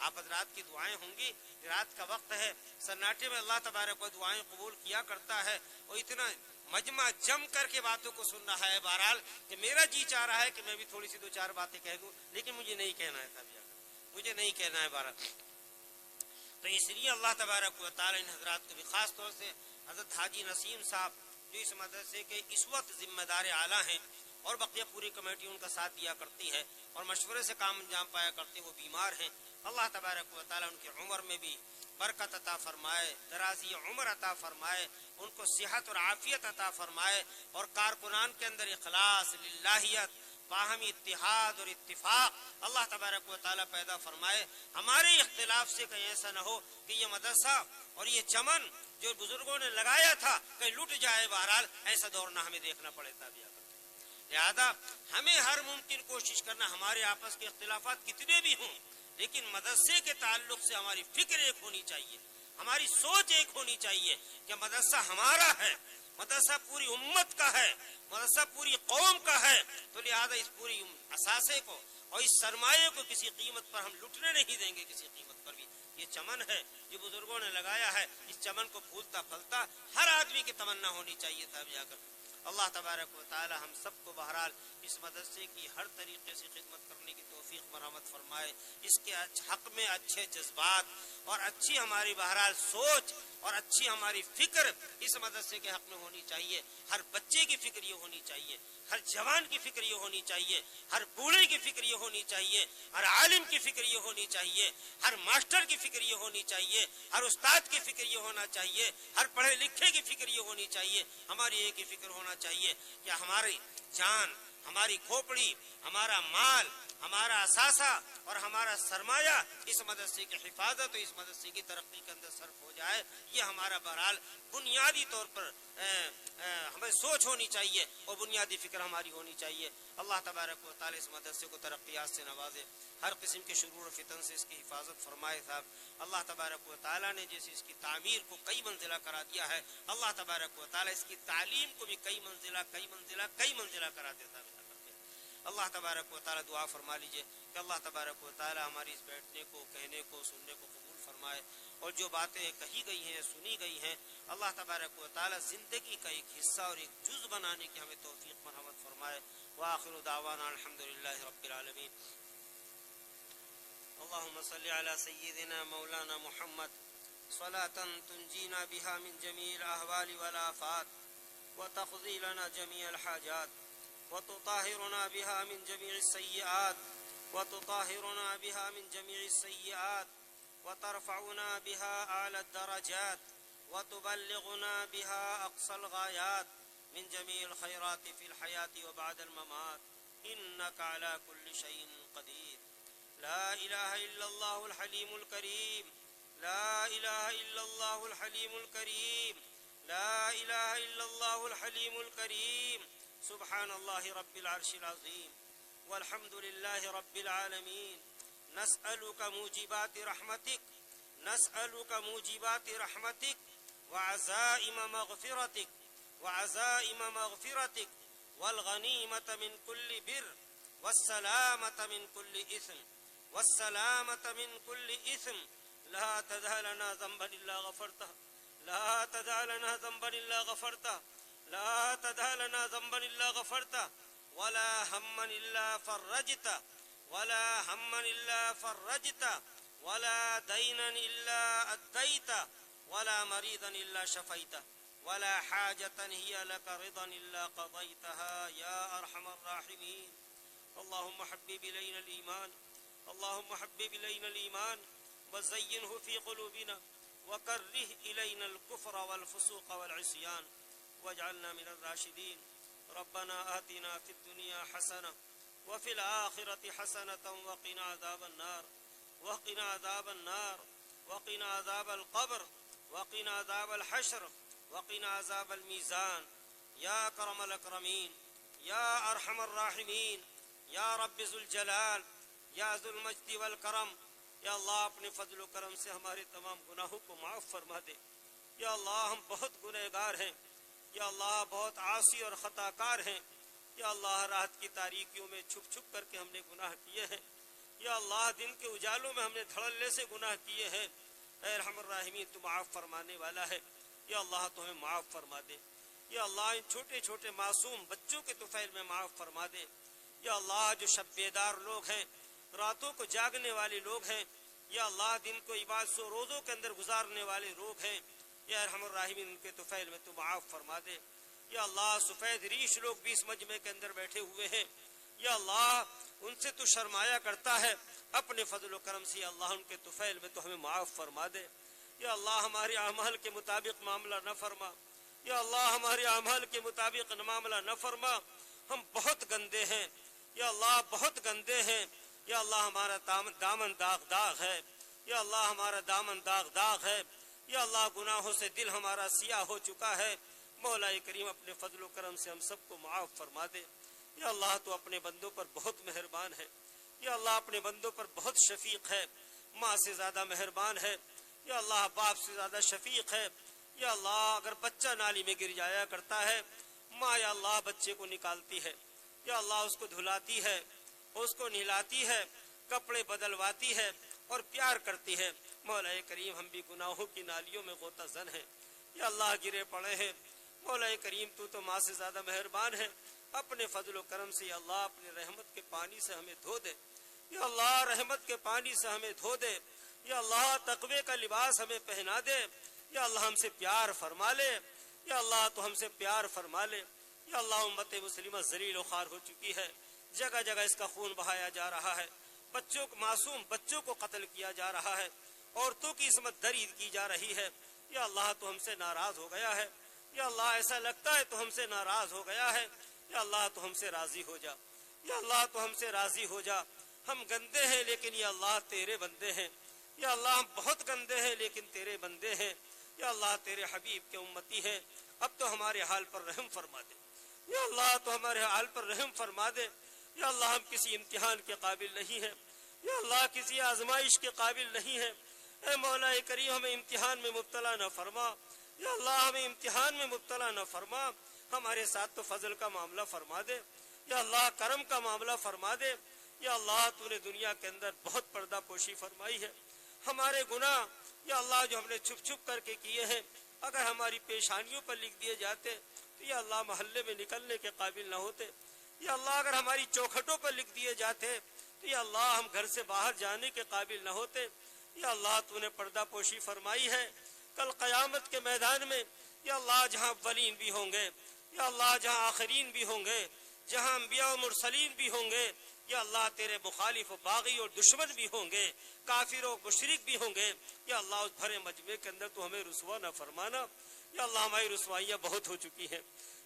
آپ حضرات کی دعائیں ہوں گی. رات کا وقت ہے, سناٹے میں اللہ تبارک و دعائیں قبول کیا کرتا ہے, اور اتنا مجمع جم کر کے باتوں کو سن رہا ہے. بہرحال کہ میرا جی چاہ رہا ہے کہ میں بھی تھوڑی سی 2-4 باتیں کہہ دوں, لیکن مجھے نہیں کہنا ہے تھا, مجھے نہیں کہنا ہے. بہرحال تو اس لیے اللہ تبارک و تعالی ان حضرات کو بھی, خاص طور سے حضرت حاجی نسیم صاحب جو اس مدرسے کے اس وقت ذمہ دار اعلیٰ ہیں, اور بقیہ پوری کمیٹی ان کا ساتھ دیا کرتی ہے اور مشورے سے کام انجام پایا کرتے, وہ بیمار ہیں. اللہ تبارک و تعالی ان کی عمر میں بھی برکت عطا فرمائے, درازی عمر عطا فرمائے, ان کو صحت اور عافیت عطا فرمائے, اور کارکنان کے اندر اخلاص, للہیت, باہمی اتحاد اور اتفاق اللہ تبارک و تعالی پیدا فرمائے. ہمارے اختلاف سے کہیں ایسا نہ ہو کہ یہ مدرسہ اور یہ چمن جو بزرگوں نے لگایا تھا کہیں لٹ جائے. بہرحال ایسا دور نہ ہمیں دیکھنا پڑے تھا. لہذا ہمیں ہر ممکن کوشش کرنا, ہمارے آپس کے اختلافات کتنے بھی ہوں, لیکن مدرسے کے تعلق سے ہماری فکر ایک ہونی چاہیے, ہماری سوچ ایک ہونی چاہیے کہ مدرسہ ہمارا ہے, مدرسہ پوری امت کا ہے, مدرسہ پوری قوم کا ہے. تو لہذا اس پوری اثاثے کو اور اس سرمایے کو کسی قیمت پر ہم لٹنے نہیں دیں گے, کسی قیمت پر بھی. یہ چمن ہے جو بزرگوں نے لگایا ہے, اس چمن کو پھولتا پھلتا ہر آدمی کی تمنا ہونی چاہیے تھا جا کر. اللہ تبارک و تعالی ہم سب کو بہرحال اس مدرسے کی ہر طریقے سے خدمت کرنے کی توفیق مرحمت فرمائے. اس کے حق میں اچھے جذبات اور اچھی ہماری بہرحال سوچ اور اچھی ہماری فکر اس مدرسے کے حق میں ہونی چاہیے. ہر بچے کی فکر یہ ہونی چاہیے, ہر جوان کی فکر یہ ہونی چاہیے, ہر بوڑھے کی فکر یہ ہونی چاہیے, ہر عالم کی فکر یہ ہونی چاہیے, ہر ماسٹر کی فکر یہ ہونی چاہیے, ہر استاد کی فکر یہ ہونا چاہیے, ہر پڑھے لکھے کی فکر یہ ہونی چاہیے. ہماری ایک ہی فکر ہونا چاہیے کہ ہماری جان, ہماری کھوپڑی, ہمارا مال, ہمارا اثاثہ اور ہمارا سرمایہ اس مدرسے کی حفاظت اور اس مدرسے کی ترقی کے اندر صرف ہو جائے. یہ ہمارا بہرحال بنیادی طور پر ہمیں سوچ ہونی چاہیے اور بنیادی فکر ہماری ہونی چاہیے. اللہ تبارک و تعالی اس مدرسے کو ترقیات سے نوازے, ہر قسم کے شرور و فتن سے اس کی حفاظت فرمائے. صاحب اللہ تبارک و تعالی نے جیسے اس کی تعمیر کو کئی منزلہ کرا دیا ہے, اللہ تبارک و تعالی اس کی تعلیم کو بھی کئی منزلہ کرا دیتا ہے. اللہ تبارک و تعالی دعا فرما لیجئے کہ اللہ تبارک و تعالی ہماری اس بیٹھنے کو, کہنے کو, سننے کو قبول فرمائے, اور جو باتیں کہی گئی ہیں, سنی گئی ہیں, اللہ تبارک و تعالی زندگی کا ایک حصہ اور ایک جز بنانے کی ہمیں توفیق مرحمت فرمائے. وآخر دعوانا الحمدللہ رب العالمین. اللهم صل على سيدنا مولانا محمد صلاة تنجينا بها من جميع الأهوال والآفات وتقضي لنا جميع الحاجات وتطهرنا بها من جميع السيئات وترفعنا بها أعلى الدرجات وتبلغنا بها أقصى الغايات من جميع الخيرات في الحياة وبعد الممات إنك على كل شيء قدير. لا إله إلا الله الحليم الكريم, لا إله إلا الله الحليم الكريم, لا إله إلا الله الحليم الكريم. سبحان الله رب العرش العظيم والحمد لله رب العالمين. نسألك موجبات رحمتك وعزائم مغفرتك والغنيمة من كل بر والسلامة من كل إثم لا تدع لنا ذنبا إلا غفرته, لا تدع لنا ذنبا إلا غفرته, لا تدع لنا ذنبا إلا غفرته, ولا هما إلا فرجته, ولا هما إلا فرجته, ولا دينا إلا أديته, ولا مريضا إلا شفيته, ولا حاجة هي لك رضا إلا قضيتها يا أرحم الراحمين. اللهم حبب إلينا الإيمان وزينه في قلوبنا وكره إلينا الكفر والفسوق والعصيان واجعلنا من الراشدين. ربنا آتنا في الدنيا حسنة وفي الآخرة حسنة وقنا عذاب القبر وقنا عذاب الحشر وقنا عذاب الميزان يا أكرم الأكرمين يا أرحم الراحمين یا رب ذو الجلال یا ذو المجد والکرم. یا اللہ اپنے فضل و کرم سے ہمارے تمام گناہوں کو معاف فرما دے. یا اللہ ہم بہت گنہگار ہیں, یا اللہ بہت عاصی اور خطا کار ہیں. یا اللہ رات کی تاریکیوں میں چھپ چھپ کر کے ہم نے گناہ کیے ہیں. یا اللہ دن کے اجالوں میں ہم نے دھڑلے سے گناہ کیے ہیں، اے ارحم الراحمین تو معاف فرمانے والا ہے، یا اللہ تو ہمیں معاف فرما دے، یا اللہ ان چھوٹے چھوٹے معصوم بچوں کے طفیل میں معاف فرما دے، یا اللہ جو شب بیدار لوگ ہیں، راتوں کو جاگنے والے لوگ ہیں، یا اللہ دن کو عبادت و روزوں کے اندر گزارنے والے لوگ ہیں، یا ارحم الراحمین ان کے طفیل میں تو معاف فرما دے، یا اللہ سفید ریش لوگ بھی اس مجمع کے اندر بیٹھے ہوئے ہیں، یا اللہ ان سے تو شرمایا کرتا ہے، اپنے فضل و کرم سے یا اللہ ان کے طفیل میں تو ہمیں معاف فرما دے، یا اللہ ہمارے اعمال کے مطابق معاملہ نہ فرما، یا اللہ ہمارے اعمال کے مطابق معاملہ نہ فرما، ہم بہت گندے ہیں، یا اللہ بہت گندے ہیں، یا اللہ ہمارا دامن داغ داغ ہے، یا اللہ ہمارا دامن داغ داغ ہے، یا اللہ گناہوں سے دل ہمارا سیاہ ہو چکا ہے، مولا کریم اپنے فضل و کرم سے ہم سب کو معاف فرما دے، یا اللہ تو اپنے بندوں پر بہت مہربان ہے، یا اللہ اپنے بندوں پر بہت شفیق ہے، ماں سے زیادہ مہربان ہے، یا اللہ باپ سے زیادہ شفیق ہے، یا اللہ اگر بچہ نالی میں گر جایا کرتا ہے، ماں یا اللہ بچے کو نکالتی ہے، یا اللہ اس کو دھلاتی ہے، اس کو نہلاتی ہے، کپڑے بدلواتی ہے اور پیار کرتی ہے، مولا کریم ہم بھی گناہوں کی نالیوں میں غوطہ زن ہیں، یا اللہ گرے پڑے ہیں، مولا کریم تو ماں سے زیادہ مہربان ہے، اپنے فضل و کرم سے یا اللہ اپنے رحمت کے پانی سے ہمیں دھو دے، یا اللہ رحمت کے پانی سے ہمیں دھو دے، یا اللہ تقوی کا لباس ہمیں پہنا دے، یا اللہ ہم سے پیار فرما لے، یا اللہ تو ہم سے پیار فرما لے، یا اللہ امت مسلمہ ذلیل و خوار ہو چکی ہے، جگہ جگہ اس کا خون بہایا جا رہا ہے، بچوں کو معصوم بچوں کو قتل کیا جا رہا ہے، عورتوں کی عصمت دری کی جا رہی ہے، یا اللہ تو ہم سے ناراض ہو گیا ہے، یا اللہ ایسا لگتا ہے تو ہم سے ناراض ہو گیا ہے، یا اللہ تو ہم سے راضی ہو جا، یا اللہ تو ہم سے راضی ہو جا، ہم گندے ہیں لیکن یا اللہ تیرے بندے ہیں، یا اللہ ہم بہت گندے ہیں لیکن تیرے بندے ہیں، یا اللہ تیرے حبیب کے امتی ہیں، اب تو ہمارے حال پر رحم فرما دے، یا اللہ تو ہمارے حال پر رحم فرما دے، یا اللہ ہم کسی امتحان کے قابل نہیں ہیں، یا اللہ کسی آزمائش کے قابل نہیں ہیں، اے مولا کریم ہمیں امتحان میں مبتلا نہ فرما، یا اللہ ہمیں امتحان میں مبتلا نہ فرما، ہمارے ساتھ تو فضل کا معاملہ فرما دے، یا اللہ کرم کا معاملہ فرما دے، یا اللہ تو نے دنیا کے اندر بہت پردہ پوشی فرمائی ہے، ہمارے گناہ یا اللہ جو ہم نے چھپ چھپ کر کے کیے ہیں اگر ہماری پیشانیوں پر لکھ دیے جاتے تو یا اللہ محلے میں نکلنے کے قابل نہ ہوتے، یا اللہ اگر ہماری چوکھٹوں پر لکھ دیے جاتے تو یا اللہ ہم گھر سے باہر جانے کے قابل نہ ہوتے، یا اللہ تو نے پردہ پوشی فرمائی ہے، کل قیامت کے میدان میں یا اللہ جہاں اولین بھی ہوں گے، یا اللہ جہاں آخرین بھی ہوں گے، جہاں انبیاء و مرسلین بھی ہوں گے، یا اللہ تیرے مخالف و باغی اور دشمن بھی ہوں گے، کافر و مشرک بھی ہوں گے، یا اللہ اس بھرے مجمع کے اندر تو ہمیں رسوا نہ فرمانا، یا اللہ ہماری رسوائیاں بہت ہو چکی ہیں،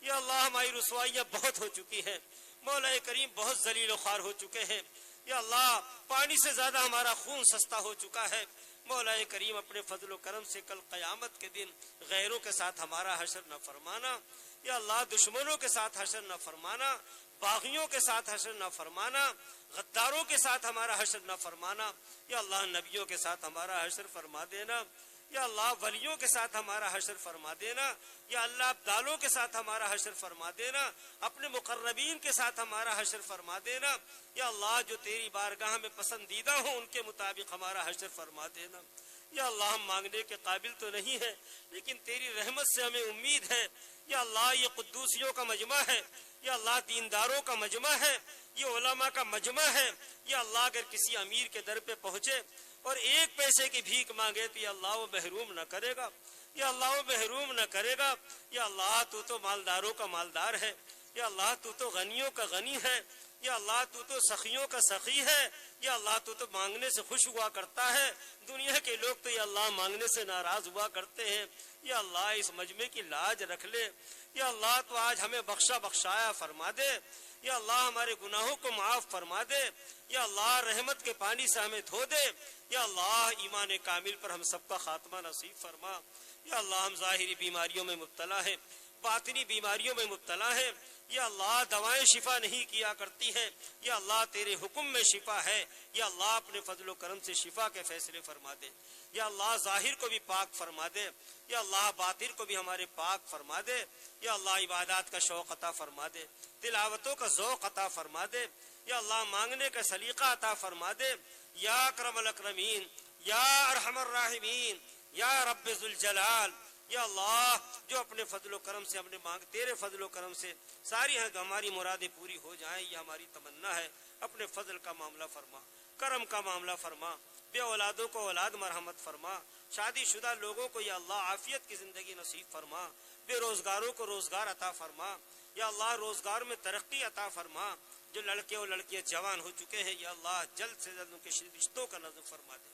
یا اللہ ہماری رسوائیاں بہت ہو چکی ہیں، مولا کریم بہت ذلیل و خوار ہو چکے ہیں، یا اللہ پانی سے زیادہ ہمارا خون سستا ہو چکا ہے، مولا کریم اپنے فضل و کرم سے کل قیامت کے دن غیروں کے ساتھ ہمارا حشر نہ فرمانا، یا اللہ دشمنوں کے ساتھ حشر نہ فرمانا، باغیوں کے ساتھ حشر نہ فرمانا، غداروں کے ساتھ ہمارا حشر نہ فرمانا، یا اللہ نبیوں کے ساتھ ہمارا حشر فرما دینا، یا اللہ ولیوں کے ساتھ ہمارا حشر فرما دینا، یا اللہ ابدالوں کے ساتھ ہمارا حشر فرما دینا، اپنے مقربین کے ساتھ ہمارا حشر فرما دینا، یا اللہ جو تیری بارگاہ میں پسندیدہ ہوں ان کے مطابق ہمارا حشر فرما دینا، یا اللہ ہم مانگنے کے قابل تو نہیں ہے لیکن تیری رحمت سے ہمیں امید ہے، یا اللہ یہ قدوسیوں کا مجمع ہے، یا اللہ دینداروں کا مجمع ہے، یہ علماء کا مجمع ہے، یا اللہ اگر کسی امیر کے در پہ پہنچے اور ایک پیسے کی بھیک مانگے تو یا اللہ وہ محروم نہ کرے گا، یا اللہ وہ محروم نہ کرے گا، یا اللہ تو مالداروں کا مالدار ہے، یا اللہ تو غنیوں کا غنی ہے، یا اللہ تو سخیوں کا سخی ہے، یا اللہ تو مانگنے سے خوش ہوا کرتا ہے، دنیا کے لوگ تو یا اللہ مانگنے سے ناراض ہوا کرتے ہیں، یا اللہ اس مجمع کی لاج رکھ لے، یا اللہ تو آج ہمیں بخشایا فرما دے، یا اللہ ہمارے گناہوں کو معاف فرما دے، یا اللہ رحمت کے پانی سے ہمیں دھو دے، یا اللہ ایمان کامل پر ہم سب کا خاتمہ نصیب فرما، یا اللہ ہم ظاہری بیماریوں میں مبتلا ہیں، باطنی بیماریوں میں مبتلا ہیں، یا اللہ دوائیں شفا نہیں کیا کرتی ہیں، یا اللہ تیرے حکم میں شفا ہے، یا اللہ اپنے فضل و کرم سے شفا کے فیصلے فرما دے، یا اللہ ظاہر کو بھی پاک فرما دے، یا اللہ باطن کو بھی ہمارے پاک فرما دے، یا اللہ عبادات کا شوق عطا فرما دے، تلاوتوں کا ذوق عطا فرما دے، یا اللہ مانگنے کا سلیقہ عطا فرما دے، یا اکرم الاکرمین، یا ارحم الراحمین، یا رب ذوالجلال۔ یا اللہ جو اپنے فضل و کرم سے ہم نے مانگ، تیرے فضل و کرم سے ساری ہماری مرادیں پوری ہو جائیں، یہ ہماری تمنا ہے۔ اپنے فضل کا معاملہ فرما، کرم کا معاملہ فرما، بے اولادوں کو اولاد مرحمت فرما، شادی شدہ لوگوں کو یا اللہ عافیت کی زندگی نصیب فرما، بے روزگاروں کو روزگار عطا فرما، یا اللہ روزگار میں ترقی عطا فرما۔ جو لڑکے اور لڑکیاں جوان ہو چکے ہیں یا اللہ جلد سے جلد ان کے رشتوں کا نظم فرما دے،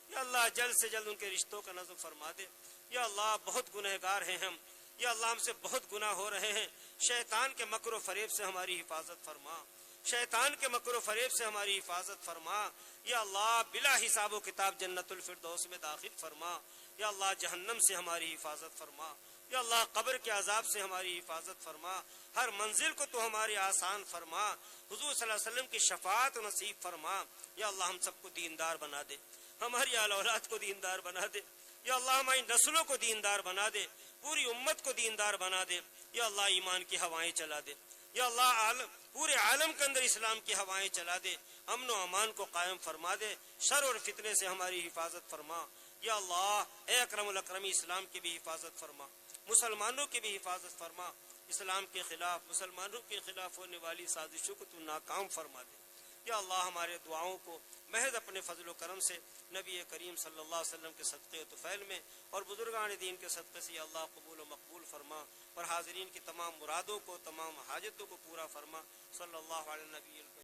یا اللہ جلد سے جلد ان کے رشتوں کا نظم فرما دے۔ یا اللہ بہت گنہگار ہیں ہم، یا اللہ ہم سے بہت گناہ ہو رہے ہیں، شیطان کے مکر و فریب سے ہماری حفاظت فرما، شیطان کے مکر و فریب سے ہماری حفاظت فرما۔ یا اللہ بلا حساب و کتاب جنت الفردوس میں داخل فرما، یا اللہ جہنم سے ہماری حفاظت فرما، یا اللہ قبر کے عذاب سے ہماری حفاظت فرما، ہر منزل کو تو ہماری آسان فرما، حضور صلی اللہ علیہ وسلم کی شفاعت نصیب فرما۔ یا اللہ ہم سب کو دیندار بنا دے، ہماری آل اولاد کو دیندار بنا دے، یا اللہ ہماری نسلوں کو دیندار بنا دے، پوری امت کو دیندار بنا دے۔ یا اللہ ایمان کی ہوائیں چلا دے، یا اللہ پورے عالم کے اندر اسلام کی ہوائیں چلا دے، امن و امان کو قائم فرما دے، شر اور فتنے سے ہماری حفاظت فرما۔ یا اللہ اے اکرم الاکرمی اسلام کی بھی حفاظت فرما، مسلمانوں کی بھی حفاظت فرما، اسلام کے خلاف مسلمانوں کے خلاف ہونے والی سازشوں کو تو ناکام فرما دے۔ یا اللہ ہمارے دعاؤں کو محض اپنے فضل و کرم سے نبی کریم صلی اللہ علیہ وسلم کے صدقے و طفیل میں اور بزرگان دین کے صدقے سے یا اللہ قبول و مقبول فرما، اور حاضرین کی تمام مرادوں کو تمام حاجتوں کو پورا فرما۔ صلی اللہ علیہ نبی